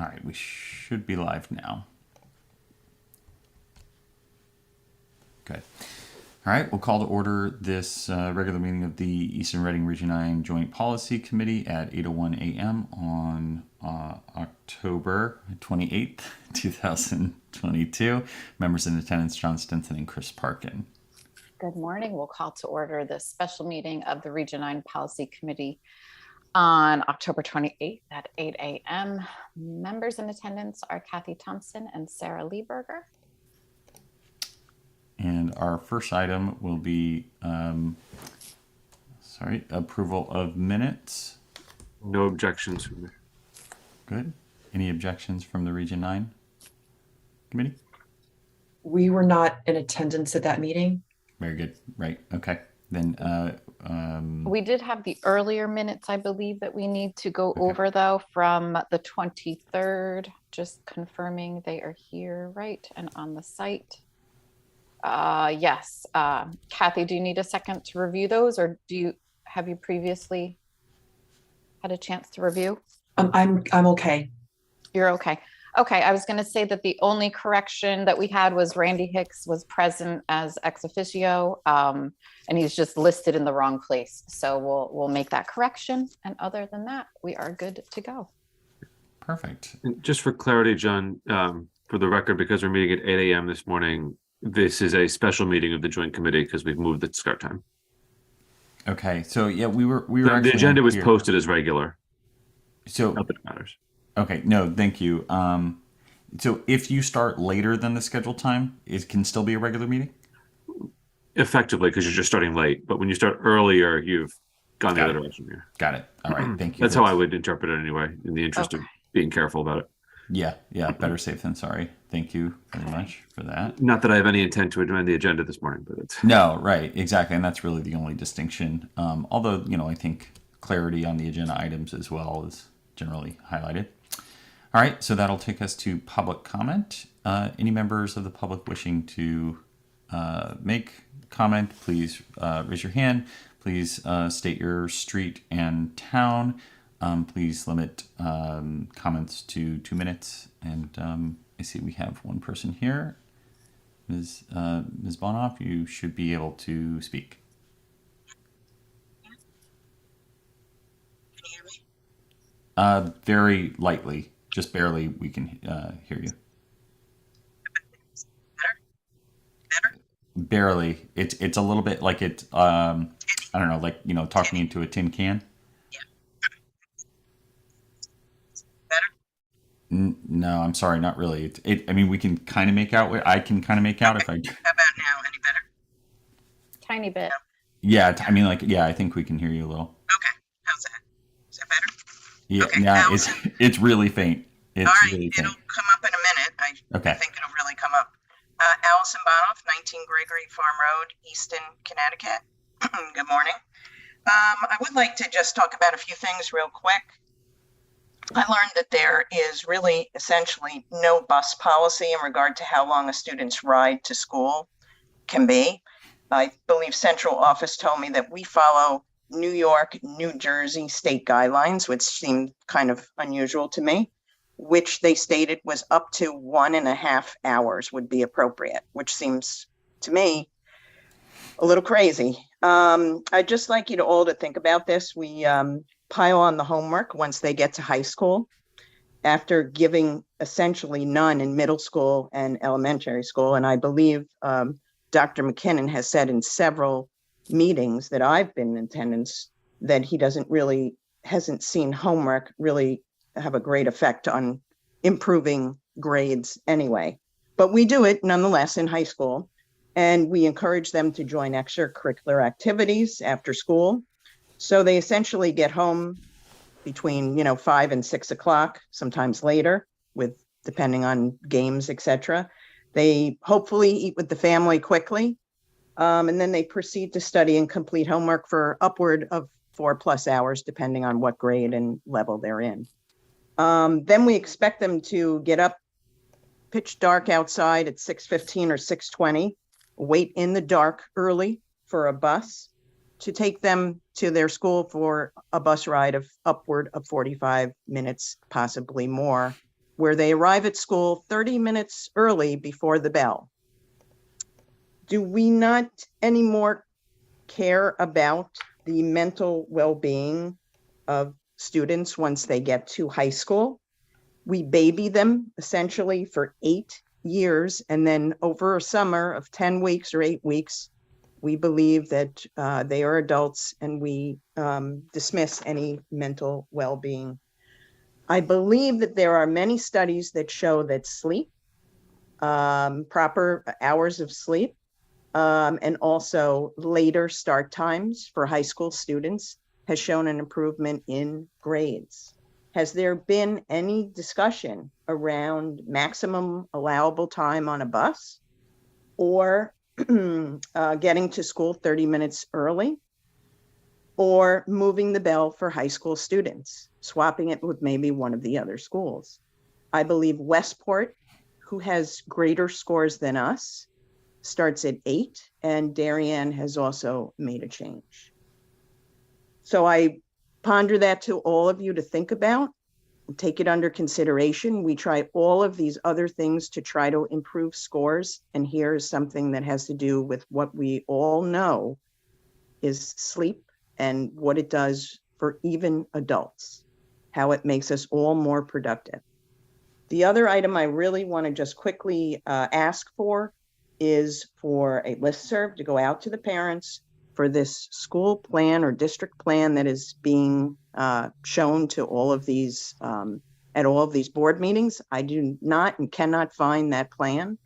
All right, we should be live now. Good. All right, we'll call to order this regular meeting of the Eastern Reading Region 9 Joint Policy Committee at 8:01 a.m. on October 28th, 2022. Members in attendance, John Stinson and Chris Parkin. Good morning. We'll call to order this special meeting of the Region 9 Policy Committee on October 28th at 8 a.m. Members in attendance are Kathy Thompson and Sarah Lieberger. And our first item will be, approval of minutes. No objections from me. Good. Any objections from the Region 9 committee? We were not in attendance at that meeting. Very good. Right. Okay. Then We did have the earlier minutes, I believe, that we need to go Okay. over, though, from the 23rd. Just confirming they are here, right, and on the site. Yes. Kathy, do you need a second to review those, or have you previously had a chance to review? I'm okay. You're okay. Okay, I was going to say that the only correction that we had was Randy Hicks was present as ex officio, and he's just listed in the wrong place. So we'll make that correction. And other than that, we are good to go. perfect. And just for clarity, John, for the record, because we're meeting at 8 a.m. this morning, this is a special meeting of the Joint Committee because we've moved the start time. Okay. So yeah, we were The actually agenda was here. posted as regular. So Not that it matters. okay, no, thank you. So if you start later than the scheduled time, it can still be a regular meeting? Effectively, because you're just starting late. But when you start earlier, you've gone the Got other it. direction here. Got it. All right, thank you. That's how I would interpret it anyway, in the interest of Okay. being careful about it. Yeah, better safe than sorry. Thank you very much for that. Not that I have any intent to amend the agenda this morning, but it's No, right, exactly, and that's really the only distinction. Although, I think clarity on the agenda items as well is generally highlighted. All right, so that'll take us to public comment. Any members of the public wishing to make comment, please raise your hand. Please state your street and town. Please limit comments to 2 minutes. And I see we have one person here. Ms. Bonoff, you should be able to speak. Can you hear me? Very lightly, just barely we can hear you. Better? Barely. It's a little bit like it, I don't know, like, talking into a tin can. Yeah. Better? No, I'm sorry, not really. I mean, we can kind of make out, I can kind of make out if I, How about now? Any better? Tiny bit. yeah, I mean, like, yeah, I think we can hear you a little. Okay. How's that? Is that better? Yeah, Okay, yeah, Allison. it's really faint. It's All right. really faint. It'll come up in a minute. I Okay. think it'll really come up. Allison Bonoff, 19 Gregory Farm Road, Easton, Connecticut. Good morning. I would like to just talk about a few things real quick. I learned that there is really essentially no bus policy in regard to how long a student's ride to school can be. I believe central office told me that we follow New York, New Jersey state guidelines, which seemed kind of unusual to me, which they stated was up to 1.5 hours would be appropriate, which seems to me a little crazy. I'd just like you to all to think about this. We pile on the homework once they get to high school after giving essentially none in middle school and elementary school. And I believe Dr. McKinnon has said in several meetings that I've been in attendance that he hasn't seen homework really have a great effect on improving grades anyway. But we do it nonetheless in high school. And we encourage them to join extracurricular activities after school. So they essentially get home between, 5 and 6 o'clock, sometimes later, depending on games, etc. They hopefully eat with the family quickly. And then they proceed to study and complete homework for upward of 4+ hours, depending on what grade and level they're in. Then we expect them to get up pitch dark outside at 6:15 or 6:20, wait in the dark early for a bus to take them to their school for a bus ride of upward of 45 minutes, possibly more, where they arrive at school 30 minutes early before the bell. Do we not anymore care about the mental well-being of students once they get to high school? We baby them essentially for 8 years, and then over a summer of 10 weeks or 8 weeks, we believe that they are adults, and we dismiss any mental well-being. I believe that there are many studies that show that sleep, proper hours of sleep, and also later start times for high school students has shown an improvement in grades. Has there been any discussion around maximum allowable time on a bus, or getting to school 30 minutes early, or moving the bell for high school students, swapping it with maybe one of the other schools? I believe Westport, who has greater scores than us, starts at 8, and Darien has also made a change. So I ponder that to all of you to think about, take it under consideration. We try all of these other things to try to improve scores, and here's something that has to do with what we all know is sleep and what it does for even adults, how it makes us all more productive. The other item I really want to just quickly ask for is for a listserv to go out to the parents for this school plan or district plan that is being shown to all of these at all of these board meetings. I do not and cannot find that plan.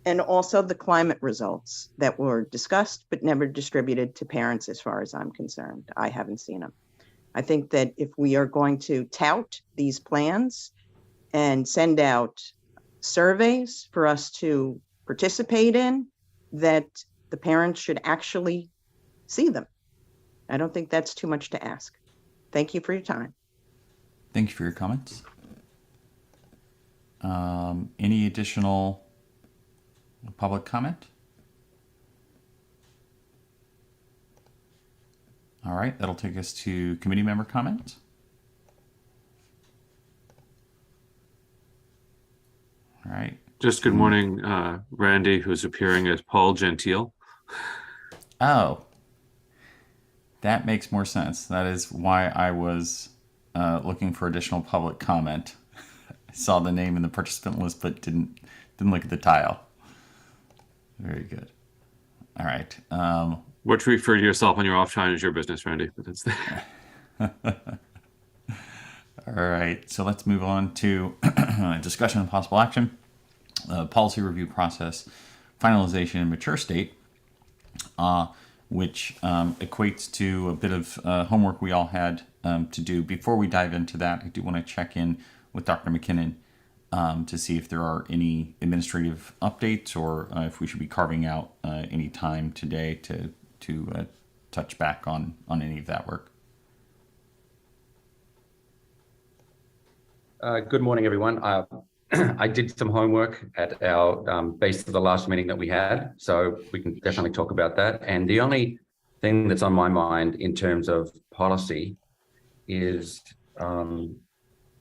And also the climate results that were discussed but never distributed to parents as far as I'm concerned. I haven't seen them. I think that if we are going to tout these plans and send out surveys for us to participate in, that the parents should actually see them. I don't think that's too much to ask. Thank you for your time. Thank you for your comments. Any additional public comment? All right, that'll take us to committee member comment. All right. Just good morning, Randy, who's appearing as Paul Gentile. Oh, that makes more sense. That is why I was looking for additional public comment. I saw the name in the participant list, but didn't look at the tile. Very good. All right. What to refer to yourself on your off time is your business, Randy. But that's All right. So let's move on to discussion and possible action. Policy review process, finalization and mature state, which equates to a bit of homework we all had to do. Before we dive into that, I do want to check in with Dr. McKinnon to see if there are any administrative updates, or if we should be carving out any time today to touch back on any of that work. Good morning, everyone. I did some homework at our base of the last meeting that we had, so we can definitely talk about that. And the only thing that's on my mind in terms of policy is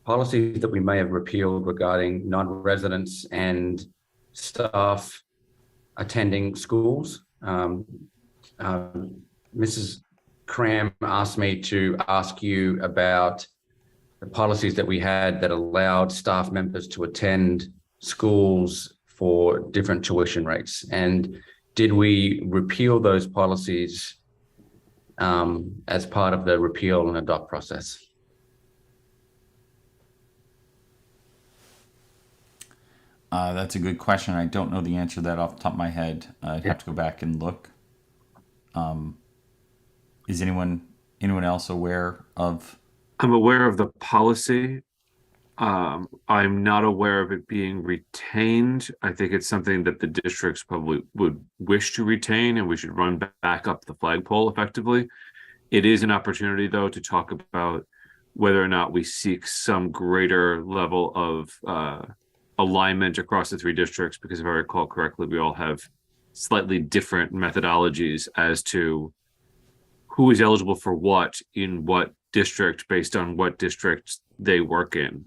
policies that we may have repealed regarding non-residents and staff attending schools. Mrs. Cram asked me to ask you about the policies that we had that allowed staff members to attend schools for different tuition rates. And did we repeal those policies as part of the repeal and adopt process? That's a good question. I don't know the answer to that off the top of my head. I'd have to go back and look. Is anyone else aware of? I'm aware of the policy. I'm not aware of it being retained. I think it's something that the districts probably would wish to retain, and we should run back up the flagpole effectively. It is an opportunity, though, to talk about whether or not we seek some greater level of alignment across the three districts, because if I recall correctly, we all have slightly different methodologies as to who is eligible for what in what district based on what district they work in.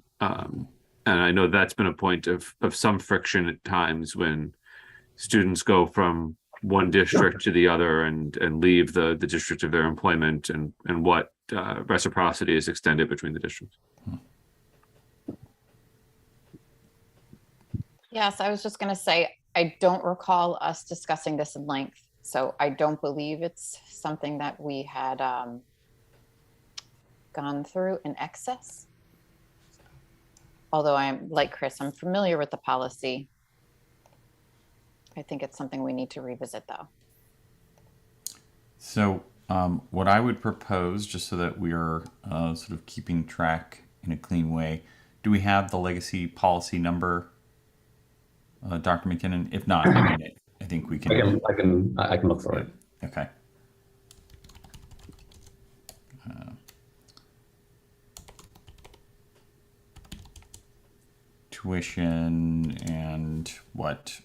And I know that's been a point of some friction at times when students go from one district to the other and leave the district of their employment, and what reciprocity is extended between the districts. Yes, I was just going to say, I don't recall us discussing this in length. So I don't believe it's something that we had gone through in excess. Although I'm like Chris, I'm familiar with the policy. I think it's something we need to revisit though. So what I would propose, just so that we are sort of keeping track in a clean way, do we have the legacy policy number, Dr. McKinnon? If not, I mean, I think we can. I can look for it. Okay. Tuition and what?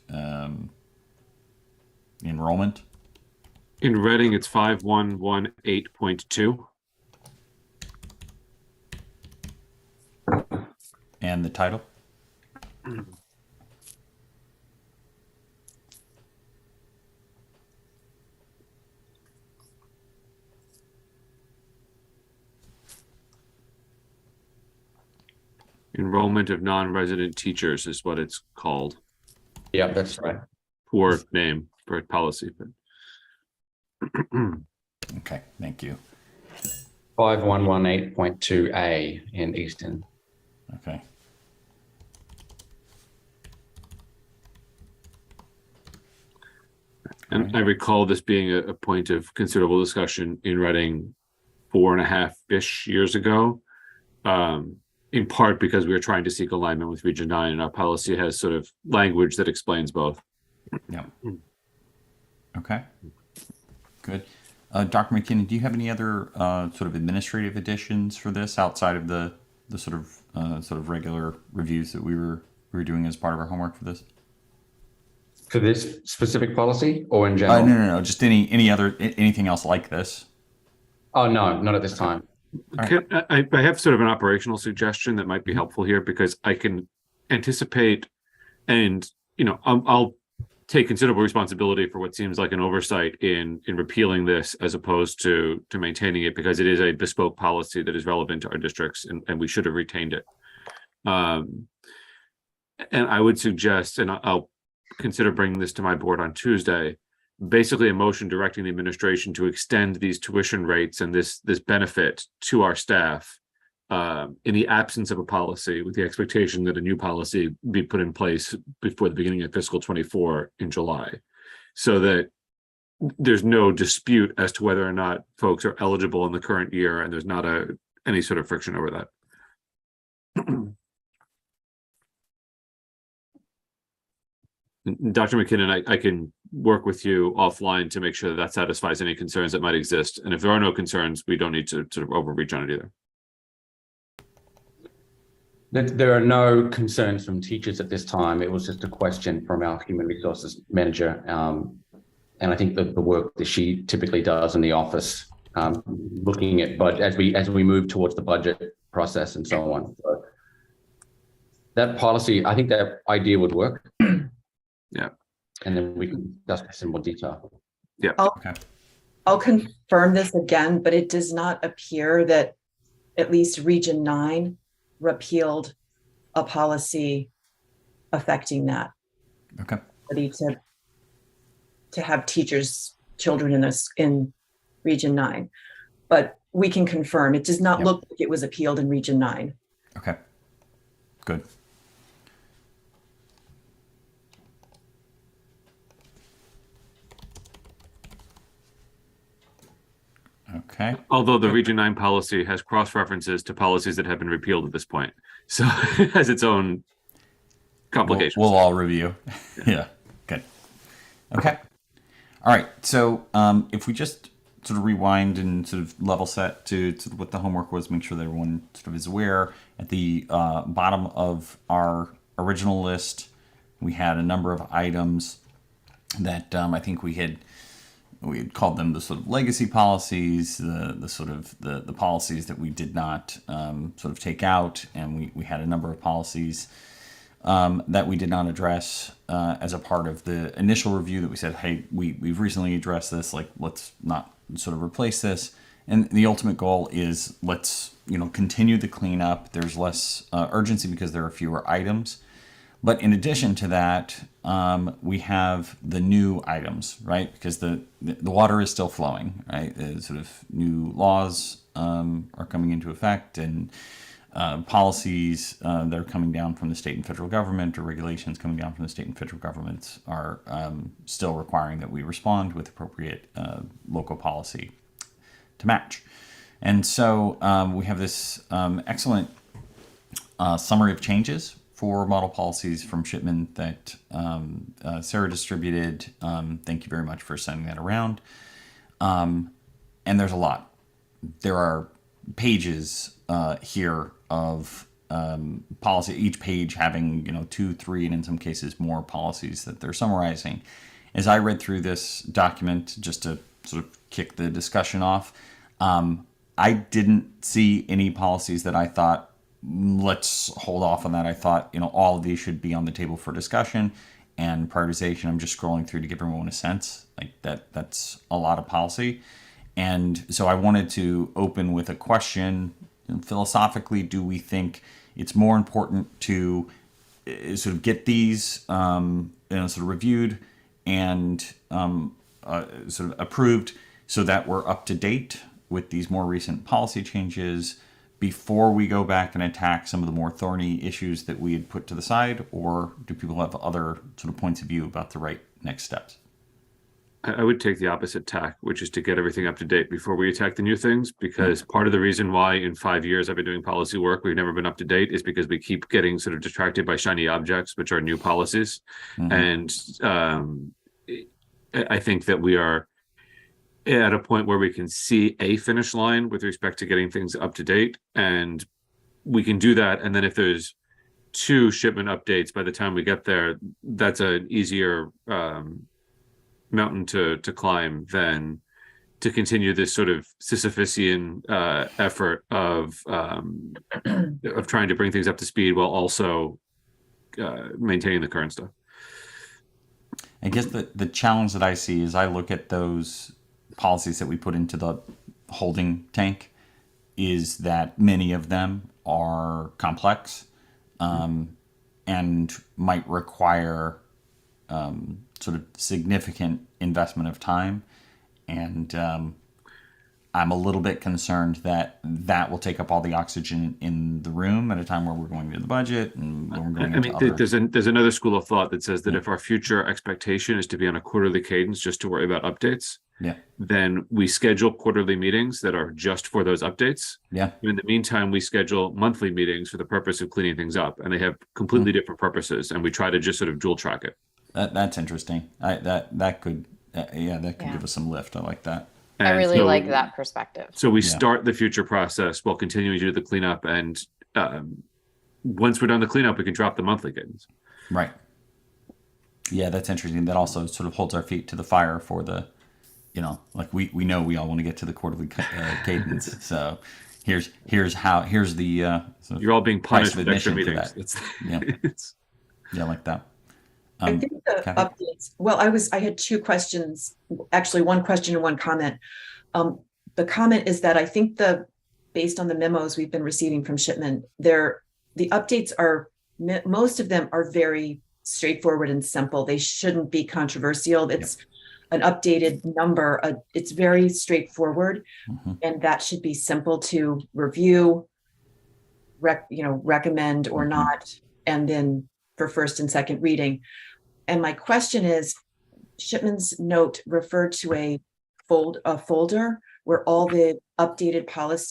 Enrollment? In Reading, it's 5118.2. And the title? Enrollment of non-resident teachers is what it's called. Yeah, that's right. Poor name for policy, but Okay, thank you. 5118.2A in Easton. Okay. and I recall this being a point of considerable discussion in Reading 4.5-ish years ago. In part because we were trying to seek alignment with Region 9, and our policy has sort of language that explains both. Yeah. Okay. Good. Dr. McKinnon, do you have any other sort of administrative additions for this outside of the sort of regular reviews that we were doing as part of our homework for this? For this specific policy or in general? No. Just anything else like this? Oh, no, not at this time. I have sort of an operational suggestion that might be helpful here, because I can anticipate, and I'll take considerable responsibility for what seems like an oversight in repealing this as opposed to maintaining it, because it is a bespoke policy that is relevant to our districts, and we should have retained it. And I would suggest, and I'll consider bringing this to my board on Tuesday, basically a motion directing the administration to extend these tuition rates and this benefit to our staff in the absence of a policy, with the expectation that a new policy be put in place before the beginning of fiscal 24 in July, so that there's no dispute as to whether or not folks are eligible in the current year, and there's not any sort of friction over that. Dr. McKinnon, I can work with you offline to make sure that satisfies any concerns that might exist. And if there are no concerns, we don't need to sort of overreach on it either. There are no concerns from teachers at this time. It was just a question from our human resources manager. And I think the work that she typically does in the office, looking at budget as we move towards the budget process and so on. So that policy, I think that idea would work. Yeah. And then we can discuss this in more detail. Yeah. Okay. I'll confirm this again, but it does not appear that at least Region 9 repealed a policy affecting that. Okay. To have children in Region 9. But we can confirm, it does not look like it was appealed in Region 9. Okay. Good. Okay. Although the Region 9 policy has cross-references to policies that have been repealed at this point. So it has its own complications. We'll all review. Yeah. Good. Okay. All right. So if we just sort of rewind and sort of level set to sort of what the homework was, make sure that everyone sort of is aware. At the bottom of our original list, we had a number of items that I think we had we had called them the sort of legacy policies, the sort of the policies that we did not sort of take out, and we had a number of policies that we did not address as a part of the initial review that we said, hey, we've recently addressed this, like let's not sort of replace this. And the ultimate goal is let's continue the cleanup. There's less urgency because there are fewer items. But in addition to that, we have the new items, right? Because the water is still flowing, right? Sort of new laws are coming into effect, and policies that are coming down from the state and federal government, or regulations coming down from the state and federal governments, are still requiring that we respond with appropriate local policy to match. And so we have this excellent summary of changes for model policies from Shipman that Sarah distributed. Thank you very much for sending that around. And there's a lot. There are pages here of policy, each page having 2, 3, and in some cases more policies that they're summarizing. As I read through this document, just to sort of kick the discussion off, I didn't see any policies that I thought, let's hold off on that. I thought, all of these should be on the table for discussion and prioritization. I'm just scrolling through to give everyone a sense like that's a lot of policy. And so I wanted to open with a question. Philosophically, do we think it's more important to sort of get these sort of reviewed and sort of approved so that we're up to date with these more recent policy changes before we go back and attack some of the more thorny issues that we had put to the side? Or do people have other sort of points of view about the right next steps? I would take the opposite tack, which is to get everything up to date before we attack the new things, because part of the reason why in 5 years I've been doing policy work, we've never been up to date, is because we keep getting sort of distracted by shiny objects, which are new policies. And I think that we are at a point where we can see a finish line with respect to getting things up to date, and we can do that. And then if there's 2 shipment updates by the time we get there, that's an easier mountain to climb than to continue this sort of Sisyphusian effort of trying to bring things up to speed while also maintaining the current stuff. I guess the challenge that I see is I look at those policies that we put into the holding tank is that many of them are complex and might require sort of significant investment of time. And I'm a little bit concerned that will take up all the oxygen in the room at a time where we're going to the budget and when we're going into other... There's another school of thought that says that if our future expectation is to be on a quarterly cadence just to worry about updates, then we schedule quarterly meetings that are just for those updates. In the meantime, we schedule monthly meetings for the purpose of cleaning things up, and they have completely different purposes, and we try to just sort of dual track it. That's interesting. That could give us some lift. I like that. I really like that perspective. So we start the future process while continuing to do the cleanup, and once we're done the cleanup, we can drop the monthly cadence. Right. Yeah, that's interesting. That also sort of holds our feet to the fire for the, like we know we all want to get to the quarterly cadence. So here's the you're all being punished with extra meetings. Yeah, I like that. I think the updates. Well, I had 2 questions, actually 1 question and 1 comment. The comment is that I think based on the memos we've been receiving from Shipman, the updates are, most of them are very straightforward and simple. They shouldn't be controversial. It's an updated number. It's very straightforward, and that should be simple to review, recommend or not, and then for first and second reading. And my question is, Shipman's note referred to a folder where all the updated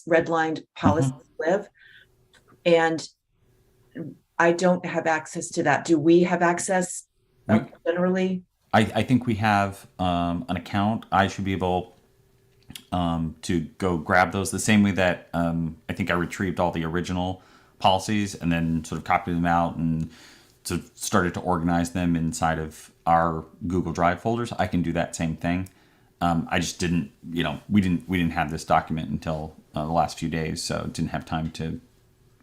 redlined policies live. And I don't have access to that. Do we have access generally? I think we have an account. I should be able to go grab those the same way that I think I retrieved all the original policies and then sort of copied them out and sort of started to organize them inside of our Google Drive folders. I can do that same thing. I just didn't, we didn't have this document until the last few days, so didn't have time to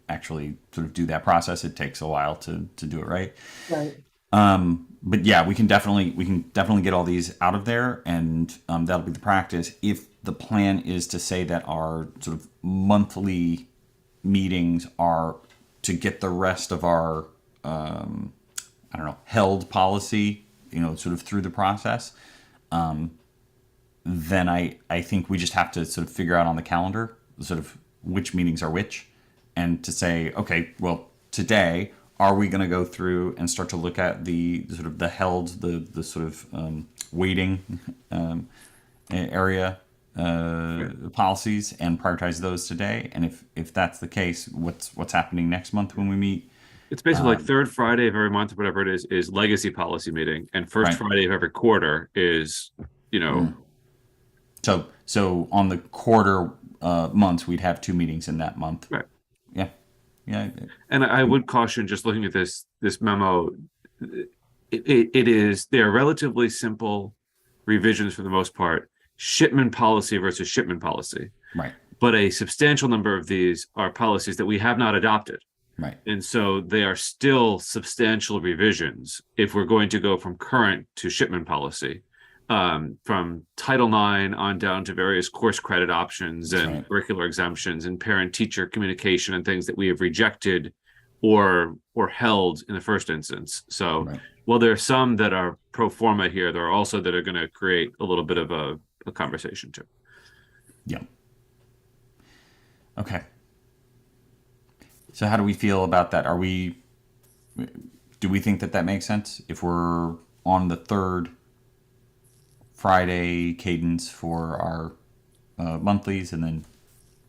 actually sort of do that process. It takes a while to do it right. Right. But yeah, we can definitely get all these out of there, and that'll be the practice. If the plan is to say that our sort of monthly meetings are to get the rest of our held policy, sort of through the process, then I think we just have to sort of figure out on the calendar sort of which meetings are which, and to say, okay, well, today, are we going to go through and start to look at the sort of the held, the sort of waiting area policies and prioritize those today? And if that's the case, what's happening next month when we meet? It's basically like third Friday of every month, whatever it is legacy policy meeting, and first Right. Friday of every quarter is, So on the quarter months, we'd have 2 meetings in that month. Right. Yeah. And I would caution, just looking at this memo, they're relatively simple revisions for the most part, shipment policy versus shipment policy. Right. But a substantial number of these are policies that we have not adopted. Right. And so they are still substantial revisions if we're going to go from current to shipment policy, from Title IX on down to various course credit options That's and right. curricular exemptions and parent-teacher communication and things that we have rejected or held in the first instance. So Right. while there are some that are pro forma here, there are also that are going to create a little bit of a conversation too. Yeah. Okay. So how do we feel about that? Do we think that makes sense if we're on the third Friday cadence for our monthlies, and then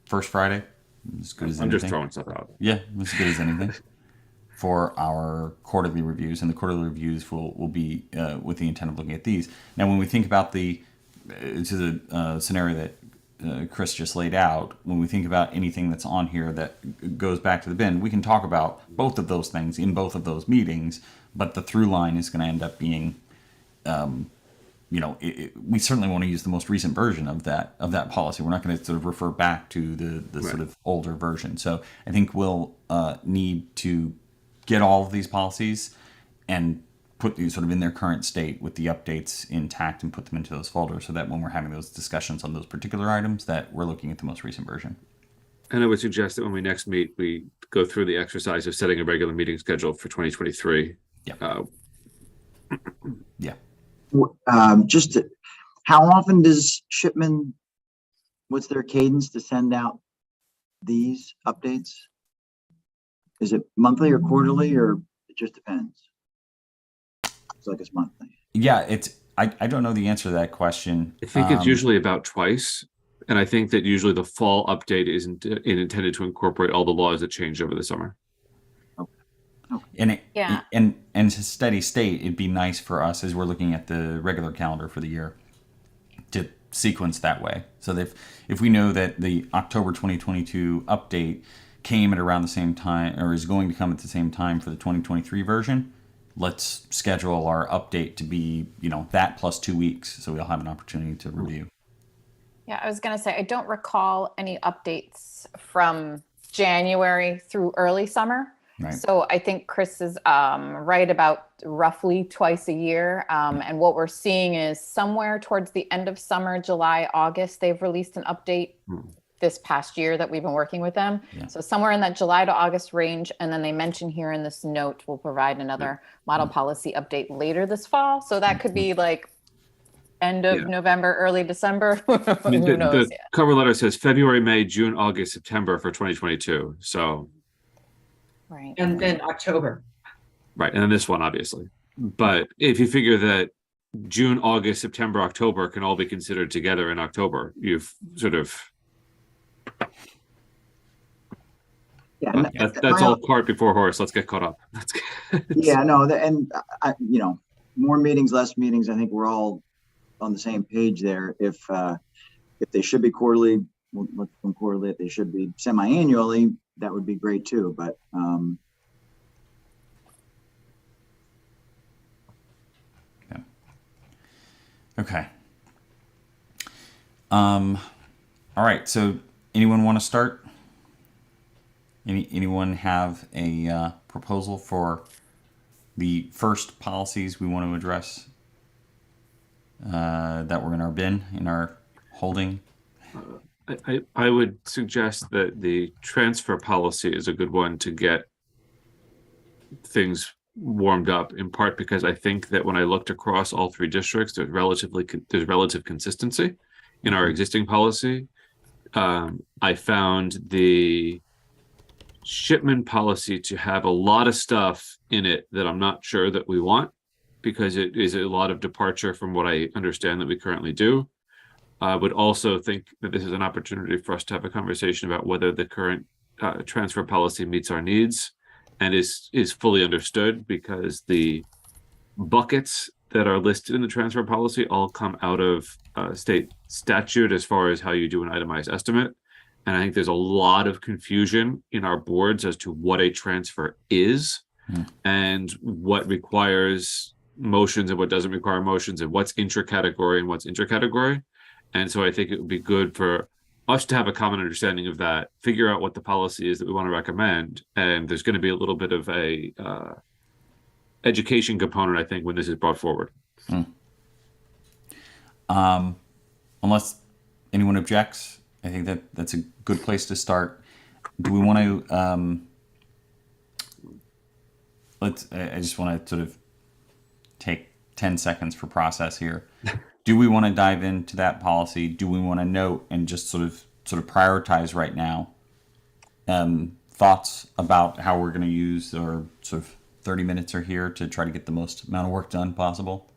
first Friday, as good as I'm anything? just throwing stuff out. Yeah, as good as anything for our quarterly reviews, and the quarterly reviews will be with the intent of looking at these. Now, when we think about the scenario that Chris just laid out, when we think about anything that's on here that goes back to the bin, we can talk about both of those things in both of those meetings, but the through line is going to end up being, we certainly want to use the most recent version of that policy. We're not going to sort of refer back to the Right. sort of older version. So I think we'll need to get all of these policies and put these sort of in their current state with the updates intact and put them into those folders, so that when we're having those discussions on those particular items, that we're looking at the most recent version. And I would suggest that when we next meet, we go through the exercise of setting a regular meeting schedule for 2023. Yeah. Yeah. How often does Shipman, what's their cadence to send out these updates? Is it monthly or quarterly, or it just depends? It's like it's monthly. Yeah, I don't know the answer to that question. I think it's usually about twice. And I think that usually the fall update is intended to incorporate all the laws that changed over the summer. And Yeah. and to steady state, it'd be nice for us as we're looking at the regular calendar for the year to sequence that way. So that if we know that the October 2022 update came at around the same time, or is going to come at the same time for the 2023 version, let's schedule our update to be, that plus 2 weeks, so we'll have an opportunity to review. Yeah, I was going to say, I don't recall any updates from January through early summer. Right. So I think Chris is right about roughly twice a year. And what we're seeing is somewhere towards the end of summer, July, August, they've released an update this past year that we've been working with them. Yeah. So somewhere in that July to August range. And then they mention here in this note, we'll provide another model policy update later this fall. So that could be like end of November, early December. I mean, Who knows? the cover letter says February, May, June, August, September for 2022. So, Right. And then October. right. And then this one, obviously. But if you figure that June, August, September, October can all be considered together in October, you've sort of, Yeah, that's all cart before horse. Let's get caught up. Yeah, no, and more meetings, less meetings. I think we're all on the same page there. If they should be quarterly, we'll look from quarterly. If they should be semi-annually, that would be great too. But Okay. All right. So anyone want to start? Anyone have a proposal for the first policies we want to address that were in our bin, in our holding? I would suggest that the transfer policy is a good one to get things warmed up, in part because I think that when I looked across all three districts, there's relative consistency in our existing policy. I found the shipment policy to have a lot of stuff in it that I'm not sure that we want, because it is a lot of departure from what I understand that we currently do. I would also think that this is an opportunity for us to have a conversation about whether the current transfer policy meets our needs and is fully understood, because the buckets that are listed in the transfer policy all come out of state statute as far as how you do an itemized estimate. And I think there's a lot of confusion in our boards as to what a transfer is and what requires motions and what doesn't require motions, and what's intra-category and what's intercategory. And so I think it would be good for us to have a common understanding of that, figure out what the policy is that we want to recommend. And there's going to be a little bit of a education component, I think, when this is brought forward. Unless anyone objects, I think that's a good place to start. Do we want to, I just want to sort of take 10 seconds for process here. Do we want to dive into that policy? Do we want to note and just sort of prioritize right now thoughts about how we're going to use our sort of 30 minutes are here to try to get the most amount of work done possible?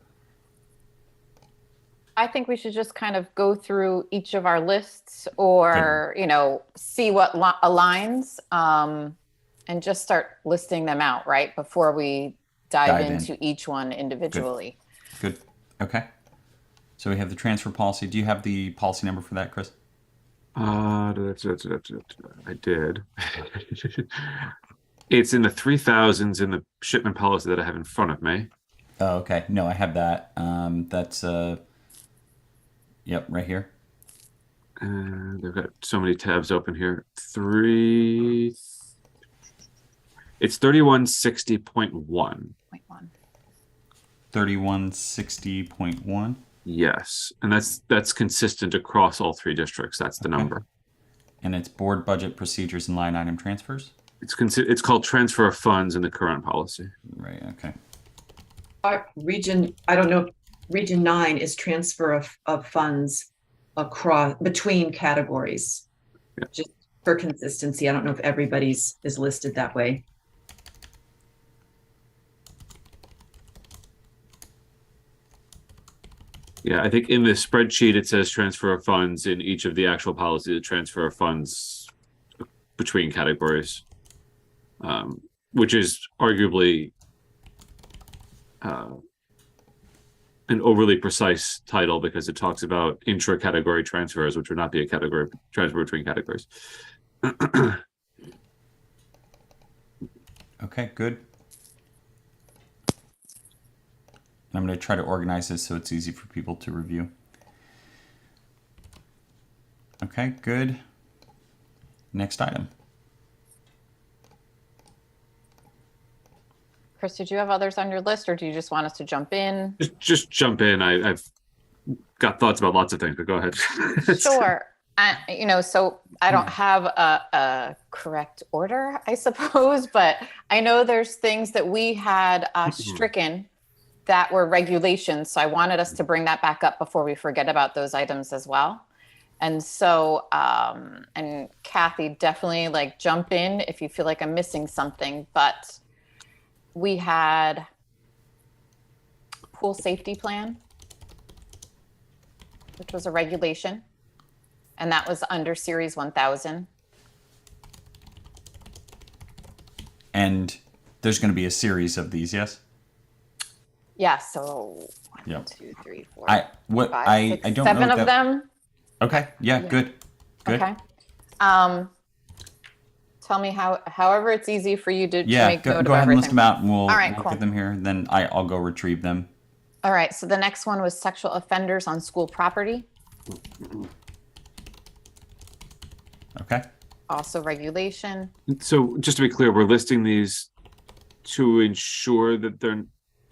I think we should just kind of go through each of our lists, or, see what aligns, and just start listing them out, right? Before we dive into each one individually. Good. Okay. So we have the transfer policy. Do you have the policy number for that, Chris? I did. It's in the 3000s in the shipment policy that I have in front of me. Oh, okay. No, I have that. That's yep, right here. They've got so many tabs open here. It's 3160.1. 3160.1. Yes, and that's consistent across all three districts. That's the number. And it's board budget procedures and line item transfers. It's called transfer of funds in the current policy. Right. Okay. Region 9 is transfer of funds between categories. Yeah. Just for consistency, I don't know if everybody's is listed that way. Yeah, I think in the spreadsheet it says transfer of funds. In each of the actual policies, the transfer of funds between categories, which is arguably an overly precise title, because it talks about intra-category transfers, which would not be a category transfer between categories. Okay, good. I'm going to try to organize this so it's easy for people to review. Okay, good. Next item. Chris, did you have others on your list, or do you just want us to jump in? Just jump in. I've got thoughts about lots of things, but go ahead. Sure. So I don't have a correct order, I suppose, but I know there's things that we had stricken that were regulations. So I wanted us to bring that back up before we forget about those items as well. And so, and Kathy, definitely jump in if you feel like I'm missing something, but we had pool safety plan, which was a regulation, and that was under Series 1000. And there's going to be a series of these, yes? Yeah, so 1, Yep. 2, 3, 4, I 5, don't 6, know 7 if of them. Okay, yeah, good. Okay. Tell me however it's easy for you to make go note of ahead and everything. list them out, and we'll All right, look cool. at them here. Then I'll go retrieve them. All right, so the next one was sexual offenders on school property. Okay. Also regulation. So just to be clear, we're listing these to ensure that they're,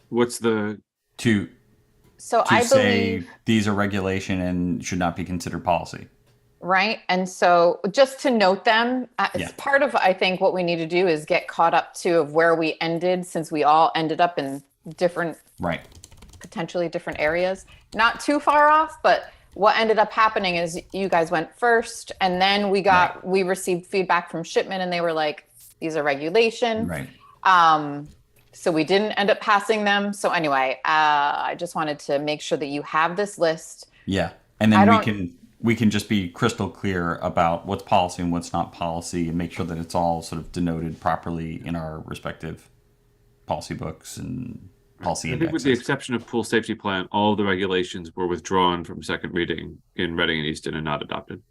what's the, To So I say believe, these are regulation and should not be considered policy. right? And so just to note them, it's Yeah. part of, I think, what we need to do is get caught up to of where we ended, since we all ended up in different, Right. potentially different areas. Not too far off, but what ended up happening is you guys went first, and then we received feedback from Shipman, and they were like, these are regulation. Right. So we didn't end up passing them. So anyway, I just wanted to make sure that you have this list. Yeah. And then we can just be crystal clear about what's policy and what's not policy, and make sure that it's all sort of denoted properly in our respective policy books and policy I think with the indexes. exception of pool safety plan, all of the regulations were withdrawn from second reading in Reading and Easton and not adopted.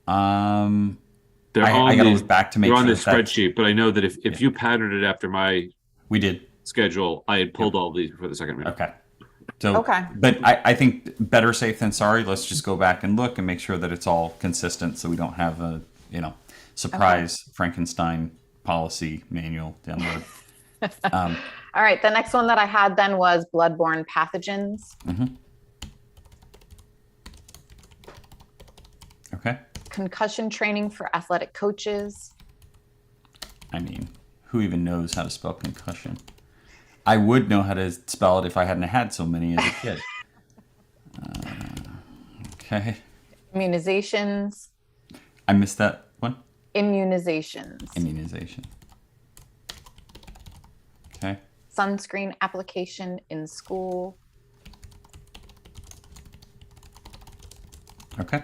They're I gotta look back to make they're sure on the that that's- spreadsheet, but I know that if you patterned it after my we did. schedule, I had pulled all of these before the second reading. Okay. So, Okay. But I think better safe than sorry. Let's just go back and look and make sure that it's all consistent, so we don't have a surprise Frankenstein policy manual down the road. All right. The next one that I had then was bloodborne pathogens. Okay. Concussion training for athletic coaches. I mean, who even knows how to spell concussion? I would know how to spell it if I hadn't had so many as a kid. Okay. Immunizations. I missed that one. Immunizations. Immunization. Okay. Sunscreen application in school. Okay.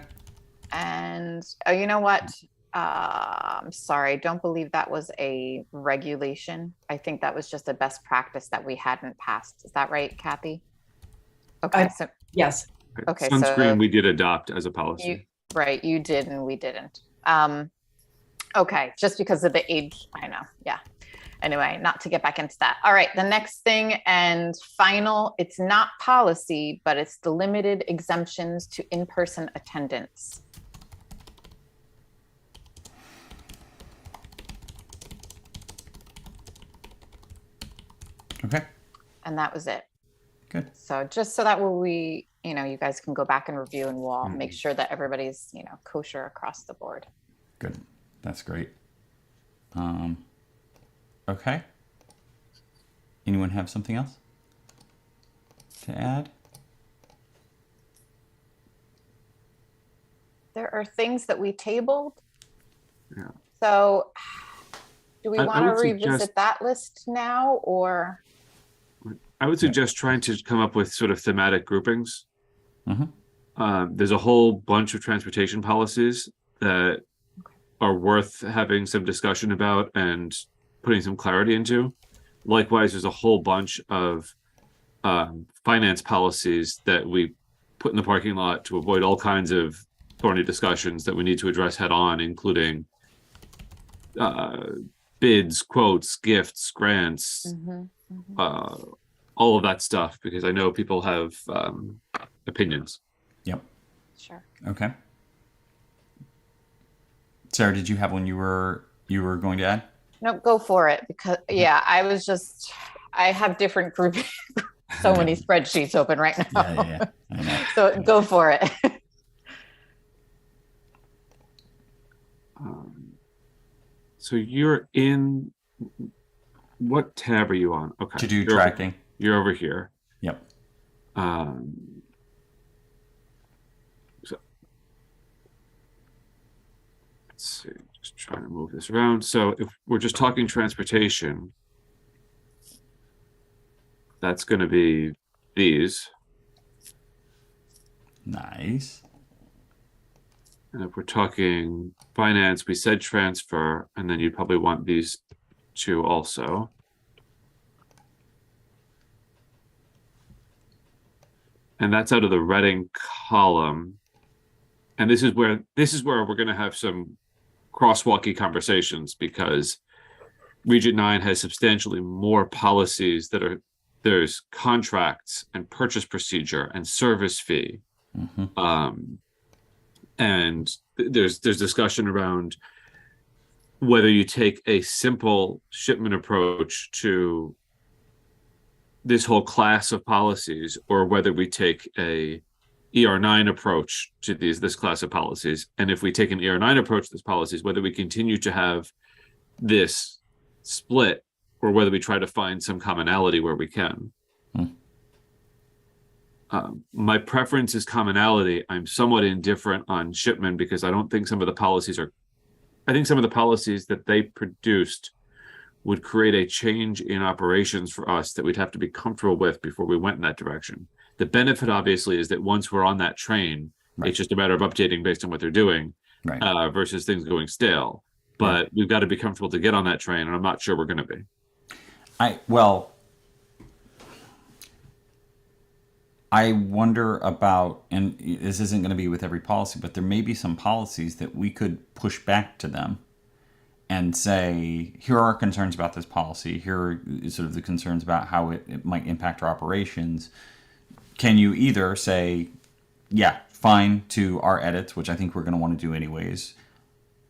And oh, you know what? I'm sorry. I don't believe that was a regulation. I think that was just a best practice that we hadn't passed. Is that right, Kathy? Okay. So Yes. Okay, Sunscreen so- we did adopt as a policy. you, right, you did and we didn't. Okay, just because of the age, I know. Yeah. Anyway, not to get back into that. All right, the next thing and final, it's not policy, but it's the limited exemptions to in-person attendance. Okay. And that was it. Good. So just so that we, you guys can go back and review, and we'll all make sure that everybody's, kosher across the board. Good. That's great. Okay. Anyone have something else to add? There are things that we tabled. Yeah. So do we I want to would revisit suggest- that list now, or? I would suggest trying to come up with sort of thematic groupings. Mm-hmm. There's a whole bunch of transportation policies that are worth having some discussion about and putting some clarity into. Likewise, there's a whole bunch of finance policies that we put in the parking lot to avoid all kinds of thorny discussions that we need to address head on, including bids, quotes, gifts, grants, all of that stuff, because I know people have opinions. Yep. Sure. Okay. Sarah, did you have one you were going to add? No, go for it, because I have different grouping, so many spreadsheets open right now. Yeah. I know. So go for it. So you're in, what tab are you on? Okay. To do you're tracking. You're over here. Yep. So let's see, just trying to move this around. So if we're just talking transportation, that's going to be these. Nice. And if we're talking finance, we said transfer, and then you'd probably want these two also. And that's out of the Reading column. And this is where we're going to have some crosswalky conversations, because Region 9 has substantially more policies there's contracts and purchase procedure and service fee. Mm-hmm. And there's discussion around whether you take a simple shipment approach to this whole class of policies, or whether we take a ER9 approach to this class of policies. And if we take an ER9 approach to these policies, whether we continue to have this split, or whether we try to find some commonality where we can. My preference is commonality. I'm somewhat indifferent on shipment because I don't think some of the policies I think some of the policies that they produced would create a change in operations for us that we'd have to be comfortable with before we went in that direction. The benefit, obviously, is that once we're on that train, Right. it's just a matter of updating based on what they're doing, Right. versus things going stale. But we've got to be comfortable to get on that train, and I'm not sure we're going to be. I wonder about, and this isn't going to be with every policy, but there may be some policies that we could push back to them and say, here are our concerns about this policy. Here are sort of the concerns about how it might impact our operations. Can you either say, yeah, fine to our edits, which I think we're going to want to do anyways,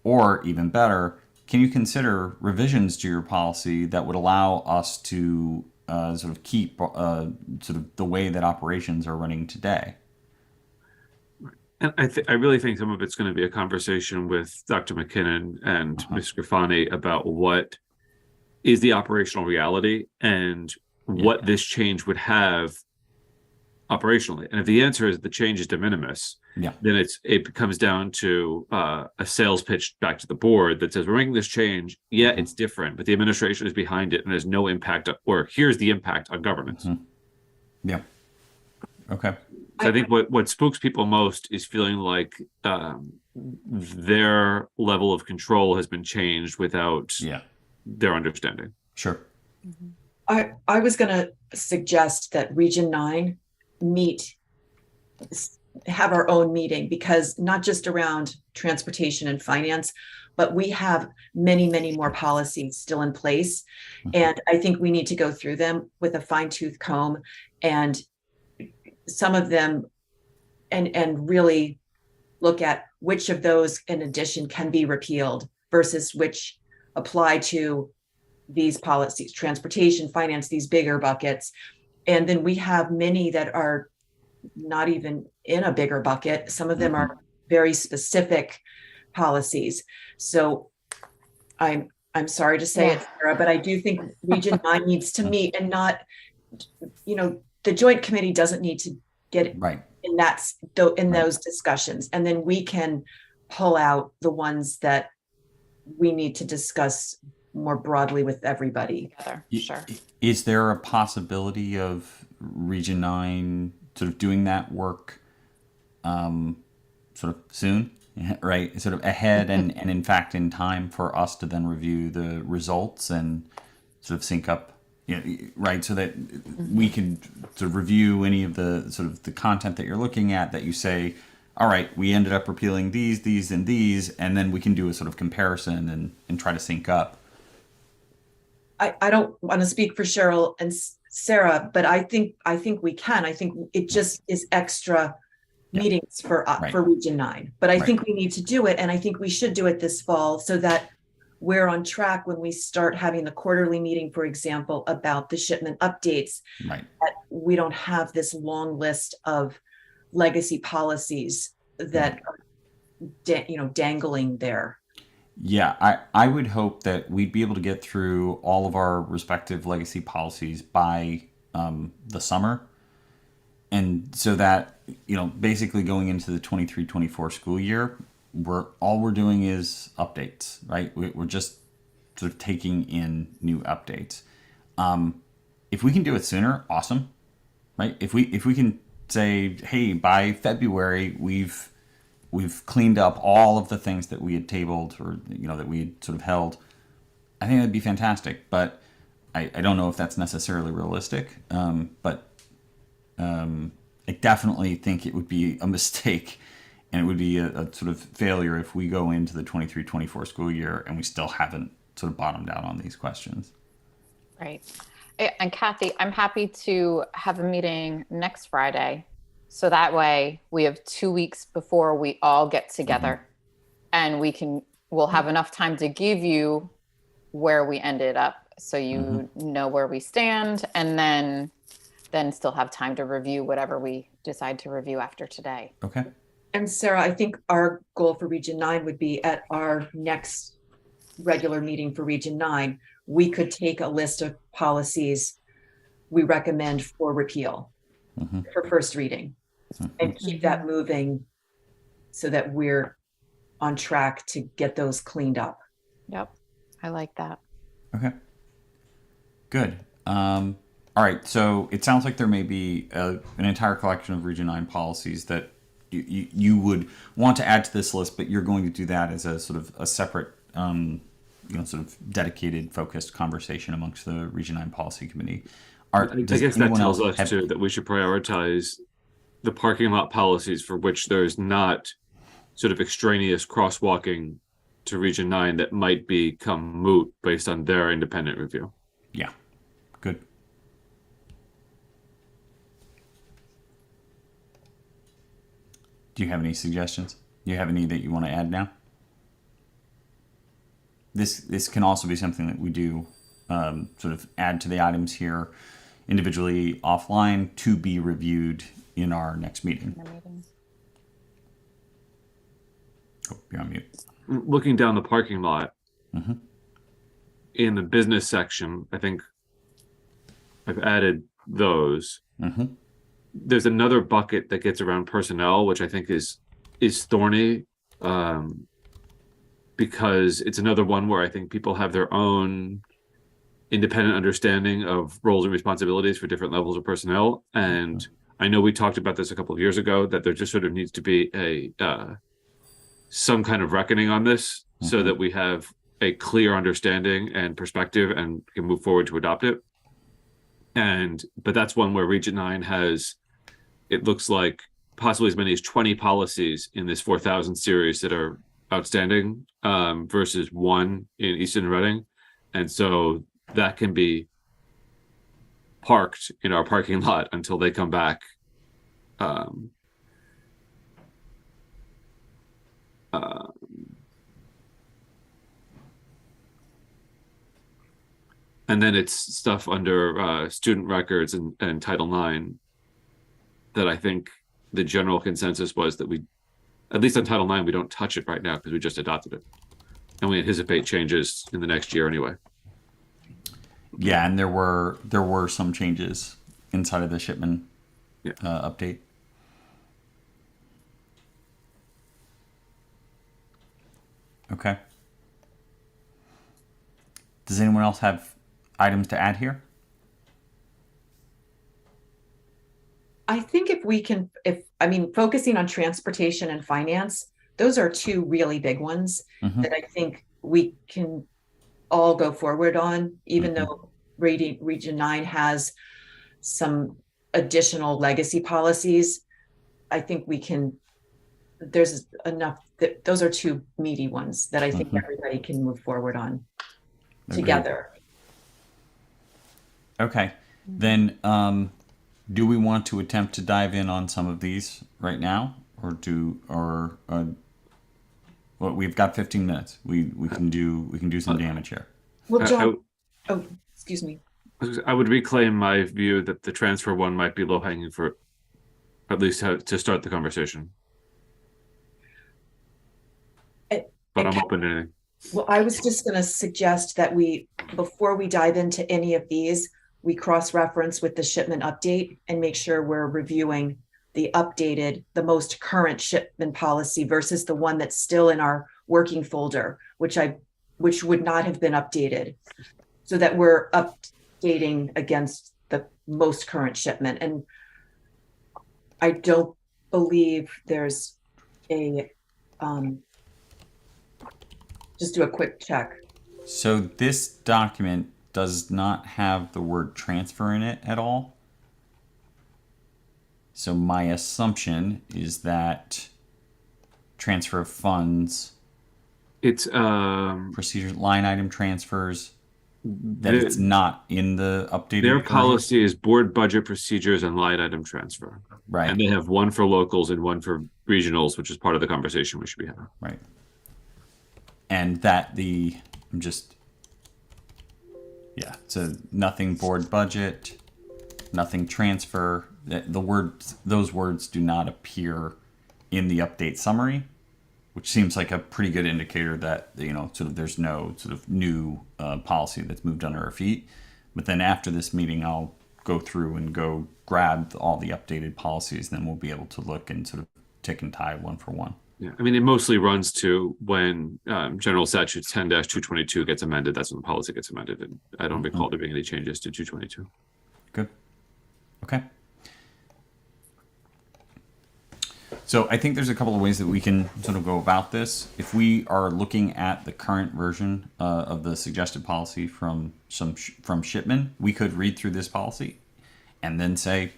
or even better, can you consider revisions to your policy that would allow us to sort of keep sort of the way that operations are running today? And I really think some of it's going to be a conversation with Dr. McKinnon and Ms. Grafani about what is the operational reality and what this change would have operationally. And if the answer is the change is de minimis, then it comes down to a sales pitch back to the board that says, we're making this change. Yeah, it's different, but the administration is behind it and there's no impact, or here's the impact on governance. Yeah. Okay. So I think what spooks people most is feeling like their level of control has been changed without their understanding. Sure. I was going to suggest that Region 9 have our own meeting, because not just around transportation and finance, but we have many, many more policies still in place. And I think we need to go through them with a fine-tooth comb, and some of them and really look at which of those in addition can be repealed versus which apply to these policies, transportation, finance, these bigger buckets. And then we have many that are not even in a bigger bucket. Some of them are very specific policies. So I'm sorry to say it, Sarah, but I do think Region 9 needs to meet, and not, the Joint Committee doesn't need to get in those discussions. And then we can pull out the ones that we need to discuss more broadly with everybody. Sure. Is there a possibility of Region 9 sort of doing that work sort of soon, right? Sort of ahead and in fact in time for us to then review the results and sort of sync up, right? So that we can sort of review any of the sort of the content that you're looking at, that you say, all right, we ended up repealing these, and these, and then we can do a sort of comparison and try to sync up. I don't want to speak for Cheryl and Sarah, but I think we can. I think it just is extra meetings for Region 9. But I think we need to do it, and I think we should do it this fall so that we're on track when we start having the quarterly meeting, for example, about the shipment updates. That we don't have this long list of legacy policies that are dangling there. Yeah, I would hope that we'd be able to get through all of our respective legacy policies by the summer. And so that, basically going into the 23-24 school year, all we're doing is updates, right? We're just sort of taking in new updates. If we can do it sooner, awesome, right? If we can say, hey, by February, we've cleaned up all of the things that we had tabled or, that we had sort of held, I think that'd be fantastic. But I don't know if that's necessarily realistic. But I definitely think it would be a mistake, and it would be a sort of failure if we go into the 23-24 school year and we still haven't sort of bottomed out on these questions. Right. And Kathy, I'm happy to have a meeting next Friday So that way we have 2 weeks before we all get together and we'll have enough time to give you where we ended up. So you know where we stand, and then still have time to review whatever we decide to review after today. Okay. And Sarah, I think our goal for Region 9 would be at our next regular meeting for Region 9, we could take a list of policies we recommend for repeal for first reading and keep that moving so that we're on track to get those cleaned up. Yep. I like that. Okay. Good. All right. So it sounds like there may be an entire collection of Region 9 policies that you would want to add to this list, but you're going to do that as a sort of a separate, sort of dedicated, focused conversation amongst the Region 9 Policy Committee. I guess that tells us too that we should prioritize the parking lot policies for which there's not sort of extraneous crosswalking to Region 9 that might become moot based on their independent review. Yeah, good. Do you have any suggestions? Do you have any that you want to add now? This can also be something that we do sort of add to the items here individually offline to be reviewed in our next meeting. Oh, you're on mute. Looking down the parking lot, in the business section, I think I've added those. There's another bucket that gets around personnel, which I think is thorny, because it's another one where I think people have their own independent understanding of roles and responsibilities for different levels of personnel. And I know we talked about this a couple of years ago, that there just sort of needs to be some kind of reckoning on this so that we have a clear understanding and perspective and can move forward to adopt it. But that's one where Region 9 has, it looks like, possibly as many as 20 policies in this 4,000 series that are outstanding, versus one in Easton and Reading. And so that can be parked in our parking lot until they come back. And then it's stuff under student records and Title IX that I think the general consensus was that we, at least on Title IX, we don't touch it right now because we just adopted it. And we anticipate changes in the next year anyway. Yeah, and there were some changes inside of the Shipman update. Okay. Does anyone else have items to add here? I think if we can, focusing on transportation and finance, those are two really big ones that I think we can all go forward on, even though Region 9 has some additional legacy policies. I think we can, there's enough, those are two meaty ones that I think everybody can move forward on together. Okay, then do we want to attempt to dive in on some of these right now, well, we've got 15 minutes. We can do some damage here. Well, John, excuse me. I would reclaim my view that the transfer one might be low hanging fruit, at least to start the conversation. But I'm open to anything. Well, I was just going to suggest that before we dive into any of these, we cross-reference with the shipment update and make sure we're reviewing the most current shipment policy versus the one that's still in our working folder, which would not have been updated, so that we're updating against the most current shipment. And I don't believe there's just do a quick check. So this document does not have the word transfer in it at all. So my assumption is that transfer of funds, it's procedure, line item transfers. that it's not in the updated Their version? policy is board budget procedures and line item transfer. Right. And they have one for locals and one for regionals, which is part of the conversation we should be having. Right. And that I'm just, yeah, so nothing board budget, nothing transfer. Those words do not appear in the update summary, which seems like a pretty good indicator that, sort of there's no sort of new policy that's moved under our feet. But then after this meeting, I'll go through and go grab all the updated policies, and then we'll be able to look and sort of tick and tie one for one. Yeah, I mean, it mostly runs to when General Statute 10-222 gets amended. That's when the policy gets amended. And I don't recall there being any changes to 222. Good. Okay. So I think there's a couple of ways that we can sort of go about this. If we are looking at the current version of the suggested policy from Shipman, we could read through this policy and then say,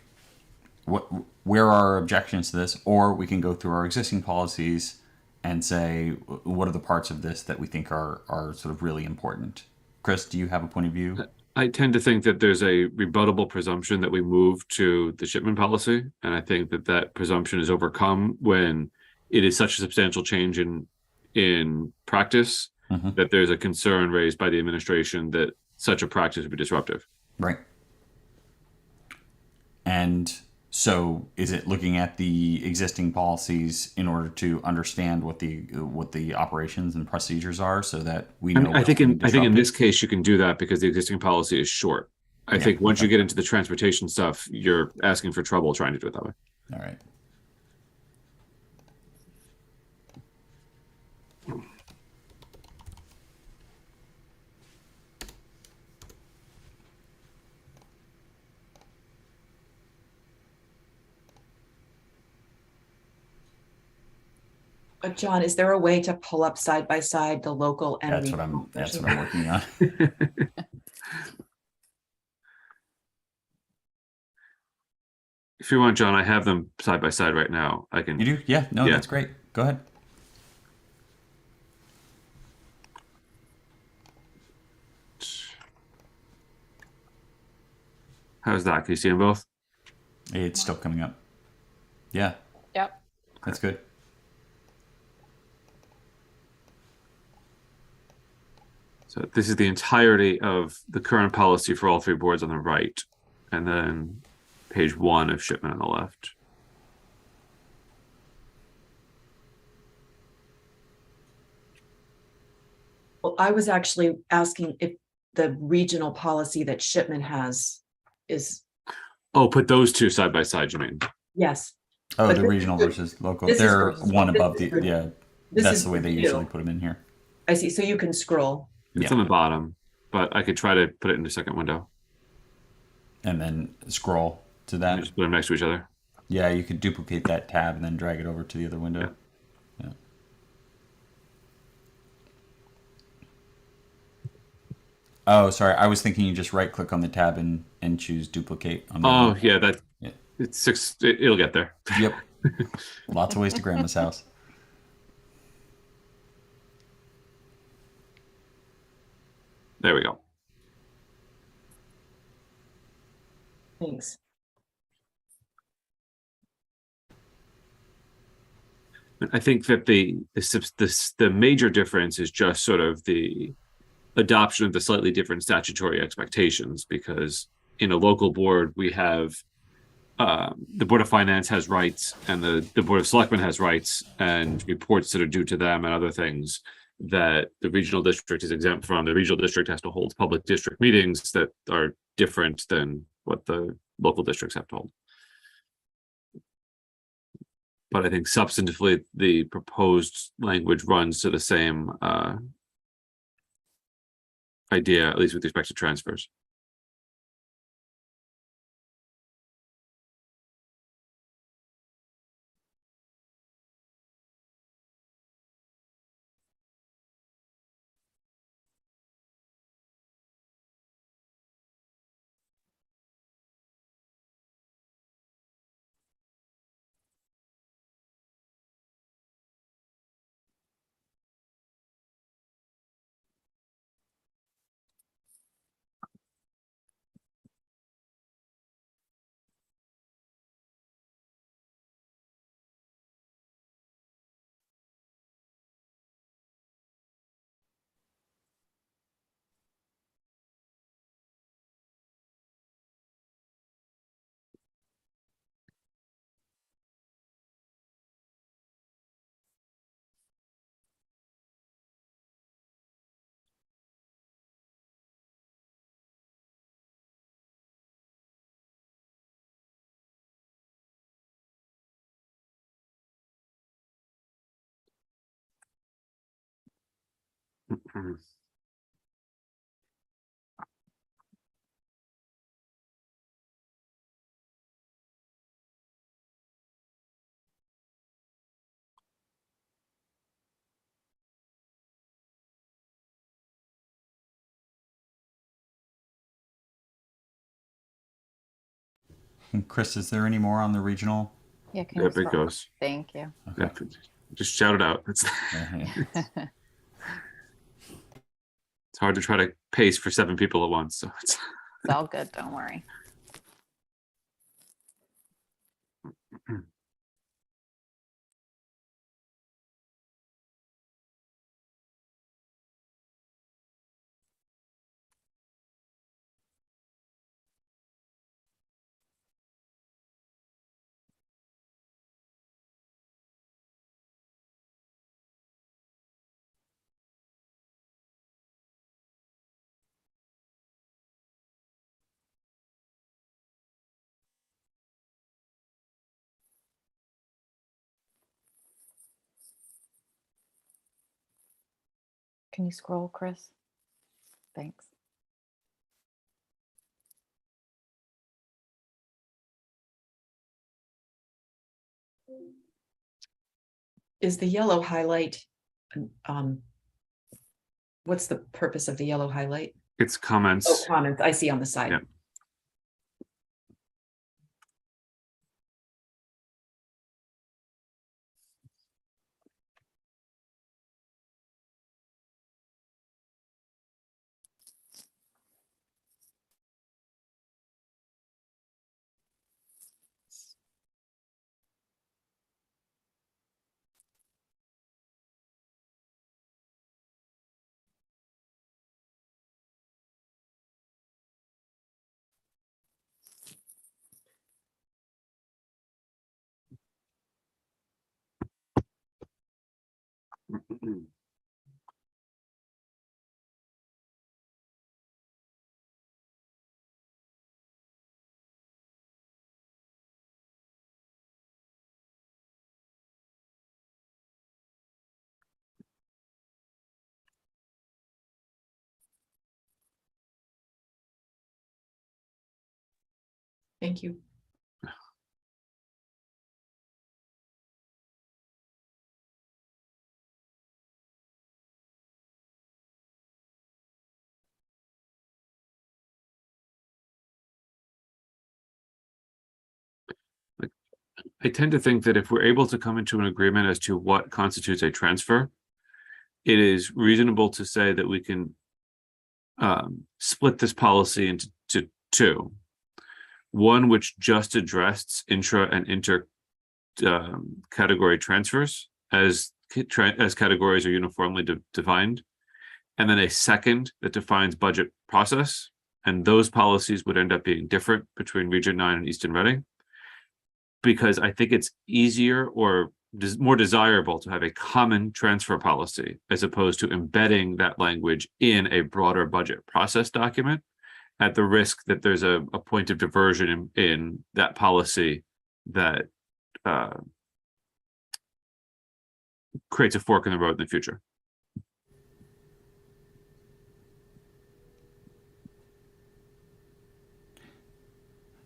where are our objections to this? Or we can go through our existing policies and say, what are the parts of this that we think are sort of really important? Chris, do you have a point of view? I tend to think that there's a rebuttable presumption that we move to the Shipman policy. And I think that presumption is overcome when it is such a substantial change in practice that there's a concern raised by the administration that such a practice would be disruptive. Right. And so is it looking at the existing policies in order to understand what the operations and procedures are so that we know? I think in this case you can do that because the existing policy is short. I think once you get into the transportation stuff, you're asking for trouble trying to do it that way. All right. John, is there a way to pull up side by side the local and That's what I'm working on. If you want, John, I have them side by side right now. I can. You do? Yeah. No, Yeah. That's great. Go ahead. How's that? Can you see them both? It's still coming up. Yeah. Yep. That's good. So this is the entirety of the current policy for all three boards on the right, and then page 1 of Shipman on the left. Well, I was actually asking if the regional policy that Shipman has is, Oh, put those two side by side, you mean? yes. Oh, But the this regional is- versus local. this is They're versus- one this above is the, for- yeah. This That's is the way they for usually you. put them in here. I see. So you can scroll. It's Yeah. on the bottom, but I could try to put it in the second window. And then scroll to And that. just put them next to each other. Yeah, you could duplicate that tab and then drag it over to the other window. Yeah. Oh, sorry. I was thinking you just right click on the tab and choose duplicate. On the Oh, yeah, that Yeah. it's 6. It'll get there. Yep. Lots of ways to grandma's house. There we go. Thanks. I think that the major difference is just sort of the adoption of the slightly different statutory expectations, because in a local board we have the Board of Finance has rights and the Board of Selectmen has rights and reports that are due to them and other things that the regional district is exempt from. The regional district has to hold public district meetings that are different than what the local districts have to hold. But I think substantively, the proposed language runs to the same idea, at least with respect to transfers. And Chris, is there any more on the regional? Yeah, can Yep, you it scroll? goes. Thank you. Okay. Yep. Just shout it out. It's hard to try to pace for 7 people at once. So it's It's all good, don't worry. Can you scroll, Chris? Thanks. Is the yellow highlight, um, what's the purpose of the yellow highlight? it's Oh, comments. comments, I see on the side. Yeah. Thank you. I tend to think that if we're able to come into an agreement as to what constitutes a transfer, it is reasonable to say that we can split this policy into two. One which just addressed intra and inter category transfers as categories are uniformly defined, and then a second that defines budget process, and those policies would end up being different between Region 9 and Easton Reading, because I think it's easier or more desirable to have a common transfer policy as opposed to embedding that language in a broader budget process document, at the risk that there's a point of diversion in that policy that creates a fork in the road in the future.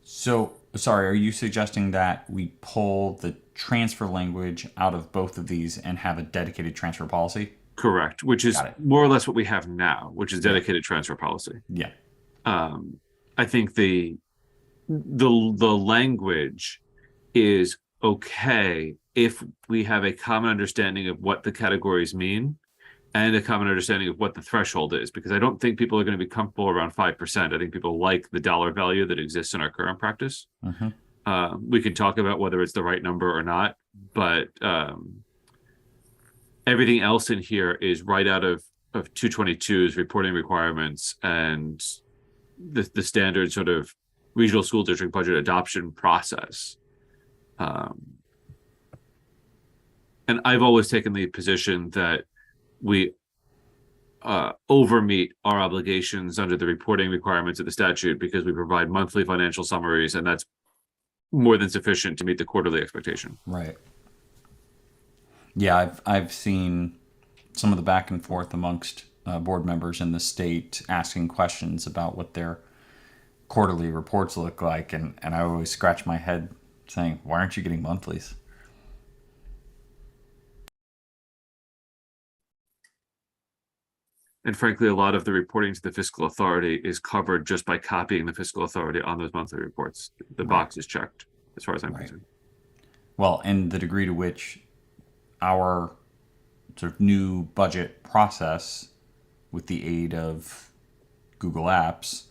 So, sorry, are you suggesting that we pull the transfer language out of both of these and have a dedicated transfer policy? Correct, which is Got it. more or less what we have now, which is dedicated transfer policy. Yeah. I think the language is okay if we have a common understanding of what the categories mean and a common understanding of what the threshold is, because I don't think people are going to be comfortable around 5%. I think people like the dollar value that exists in our current practice. We can talk about whether it's the right number or not, but everything else in here is right out of 222's reporting requirements and the standard sort of regional school district budget adoption process. And I've always taken the position that we overmeet our obligations under the reporting requirements of the statute because we provide monthly financial summaries, and that's more than sufficient to meet the quarterly expectation. Right. Yeah, I've seen some of the back and forth amongst board members in the state asking questions about what their quarterly reports look like, and I always scratch my head saying, why aren't you getting monthlies? And frankly, a lot of the reporting to the fiscal authority is covered just by copying the fiscal authority on those monthly reports. The box is checked, as far as I'm concerned. Well, and the degree to which our sort of new budget process, with the aid of Google Apps,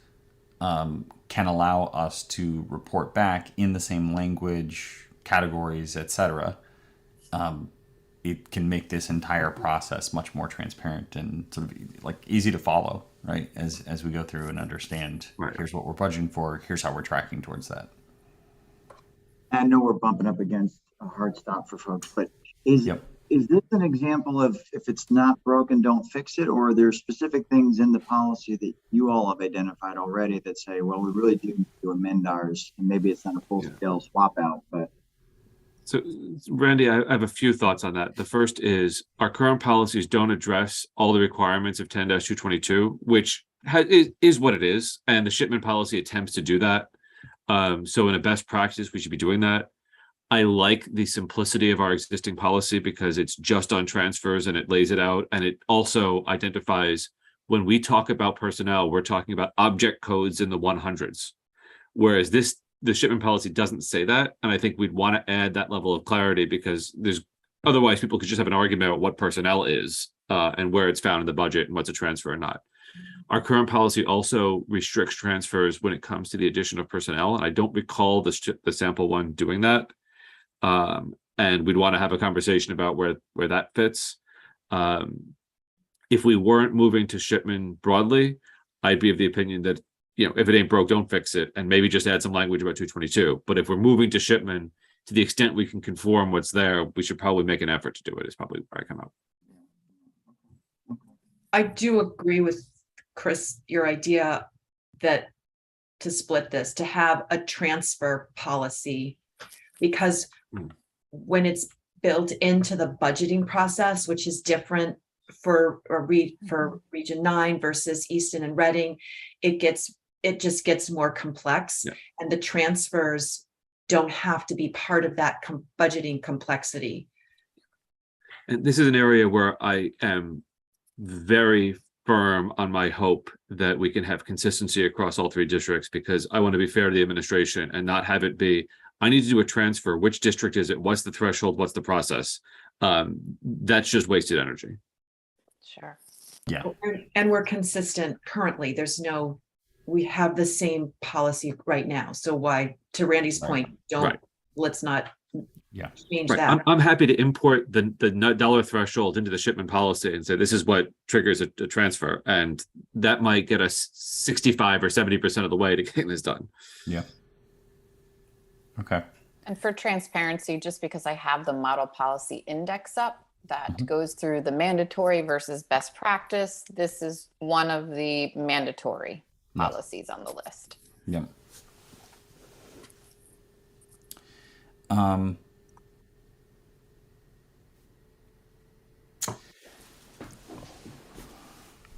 can allow us to report back in the same language, categories, etc. It can make this entire process much more transparent and sort of like easy to follow, right? As we go through and understand, here's what we're budgeting for, here's how we're tracking towards that. I know we're bumping up against a hard stop for folks, but is this an example of if it's not broken, don't fix it? Or are there specific things in the policy that you all have identified already that say, well, we really do need to amend ours, and maybe it's not a full-scale swap out, but. So, Randy, I have a few thoughts on that. The first is our current policies don't address all the requirements of 10-222, which is what it is. And the shipment policy attempts to do that. So in a best practice, we should be doing that. I like the simplicity of our existing policy because it's just on transfers and it lays it out. And it also identifies when we talk about personnel, we're talking about object codes in the 100s. Whereas the shipment policy doesn't say that. And I think we'd want to add that level of clarity because otherwise people could just have an argument about what personnel is and where it's found in the budget and what's a transfer or not. Our current policy also restricts transfers when it comes to the addition of personnel. And I don't recall the sample one doing that. And we'd want to have a conversation about where that fits. If we weren't moving to shipment broadly, I'd be of the opinion that, if it ain't broke, don't fix it, and maybe just add some language about 222. But if we're moving to shipment, to the extent we can conform what's there, we should probably make an effort to do it, is probably where I come out. I do agree with Chris, your idea that to split this, to have a transfer policy, because when it's built into the budgeting process, which is different for Region 9 versus Easton and Reading, it just gets more complex, and the transfers don't have to be part of that budgeting complexity. And this is an area where I am very firm on my hope that we can have consistency across all three districts, because I want to be fair to the administration and not have it be, I need to do a transfer. Which district is it? What's the threshold? What's the process? That's just wasted energy. Sure. Yeah. And we're consistent currently. We have the same policy right now. So why, to Randy's point, let's not change that. I'm happy to import the dollar threshold into the shipment policy and say, this is what triggers a transfer. And that might get us 65 or 70% of the way to getting this done. Yeah. Okay. And for transparency, just because I have the model policy index up, that goes through the mandatory versus best practice. This is one of the mandatory policies on the list. Yeah. I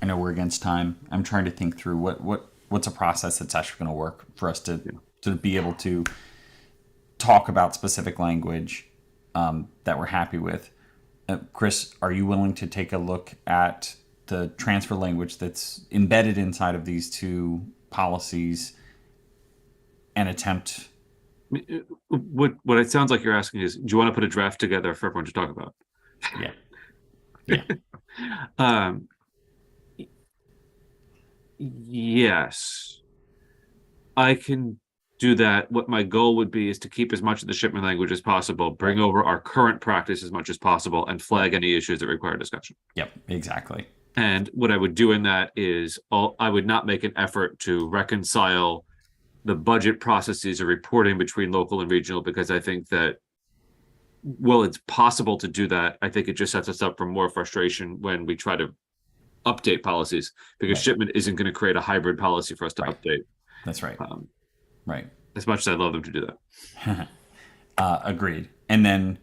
know we're against time. I'm trying to think through what's a process that's actually going to work for us to be able to talk about specific language that we're happy with. Chris, are you willing to take a look at the transfer language that's embedded inside of these two policies and attempt? What it sounds like you're asking is, do you want to put a draft together for everyone to talk about? Yeah. Yes, I can do that. What my goal would be is to keep as much of the shipment language as possible, bring over our current practice as much as possible, and flag any issues that require discussion. Yep, exactly. And what I would do in that is I would not make an effort to reconcile the budget processes or reporting between local and regional, because I think that, well, it's possible to do that. I think it just sets us up for more frustration when we try to update policies, because shipment isn't going to create a hybrid policy for us to update. That's right. Right. As much as I'd love them to do that. Agreed. And then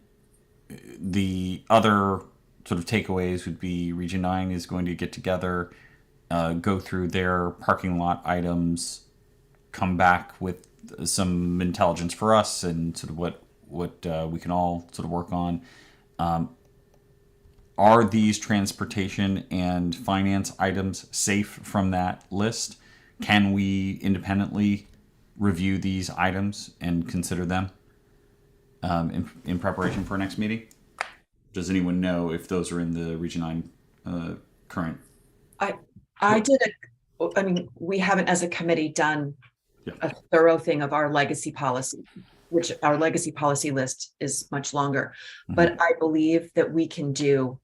the other sort of takeaways would be Region 9 is going to get together, go through their parking lot items, come back with some intelligence for us and sort of what we can all sort of work on. Are these transportation and finance items safe from that list? Can we independently review these items and consider them in preparation for our next meeting? Does anyone know if those are in the Region 9 current? I mean, we haven't as a committee done Yeah. a thorough thing of our legacy policy, which our legacy policy list is much longer. Mhm. But I believe that we can do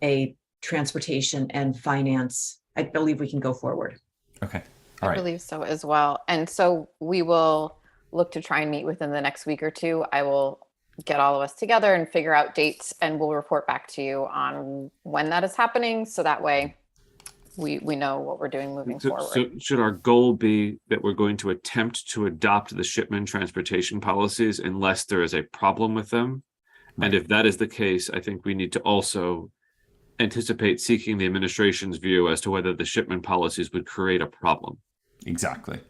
a transportation and finance. I believe we can go forward. Okay. All I right. believe so as well. And so we will look to try and meet within the next week or two. I will get all of us together and figure out dates, and we'll report back to you on when that is happening. So that way we know what we're doing moving So, forward. so should our goal be that we're going to attempt to adopt the shipment transportation policies unless there is a problem with them? Right. And if that is the case, I think we need to also anticipate seeking the administration's view as to whether the shipment policies would create a problem. Exactly.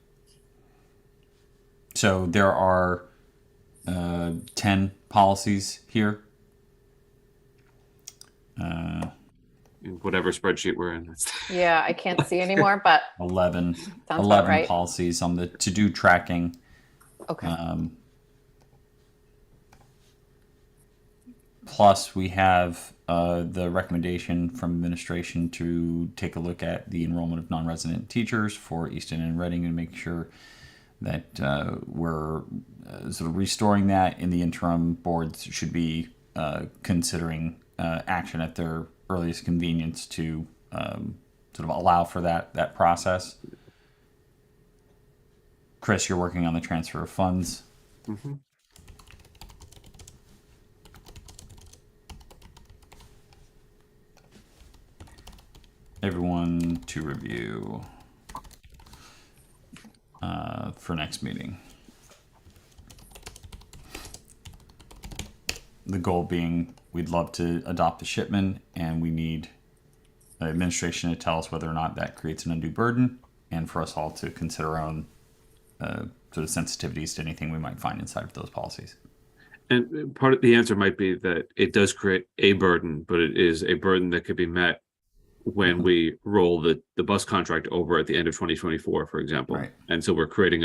So there are 10 policies here. In whatever spreadsheet we're in. Yeah, I can't see anymore, but 11 sounds about right. policies on the to-do tracking. Okay. Plus, we have the recommendation from administration to take a look at the enrollment of non-resident teachers for Easton and Reading and make sure that we're sort of restoring that. In the interim, boards should be considering action at their earliest convenience to sort of allow for that process. Chris, you're working on the transfer of funds. Mm-hmm. Everyone to review for next meeting. The goal being we'd love to adopt the shipment, and we need administration to tell us whether or not that creates an undue burden, and for us all to consider our own sort of sensitivities to anything we might find inside of those policies. And part of the answer might be that it does create a burden, but it is a burden that could be met when we roll the bus contract over at the end of 2024, for example. Right. And so we're creating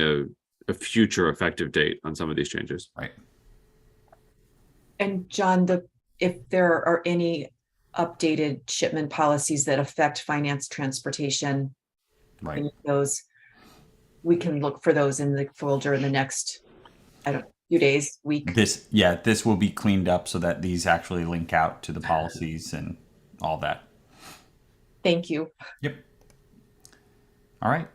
a future effective date on some of these changes. Right. And John, if there are any updated shipment policies that affect finance transportation, Right. those, we can look for those in the folder in the next, few days, week. This will be cleaned up so that these actually link out to the policies and all that. Thank you. Yep. All right.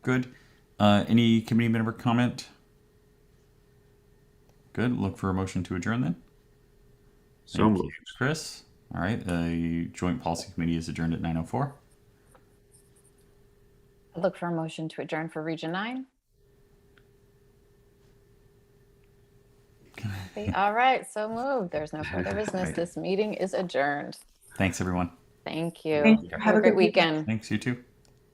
Good. Any committee member comment? Good. Look for a motion to adjourn then. So Thank moved. you, Chris. All right. The Joint Policy Committee is adjourned at 9:04. I'd look for a motion to adjourn for Region 9. All right, so moved. There's no further business. Right. This meeting is adjourned. Thanks, everyone. Thank you. Thank you. Have a great weekend. Thanks, you too.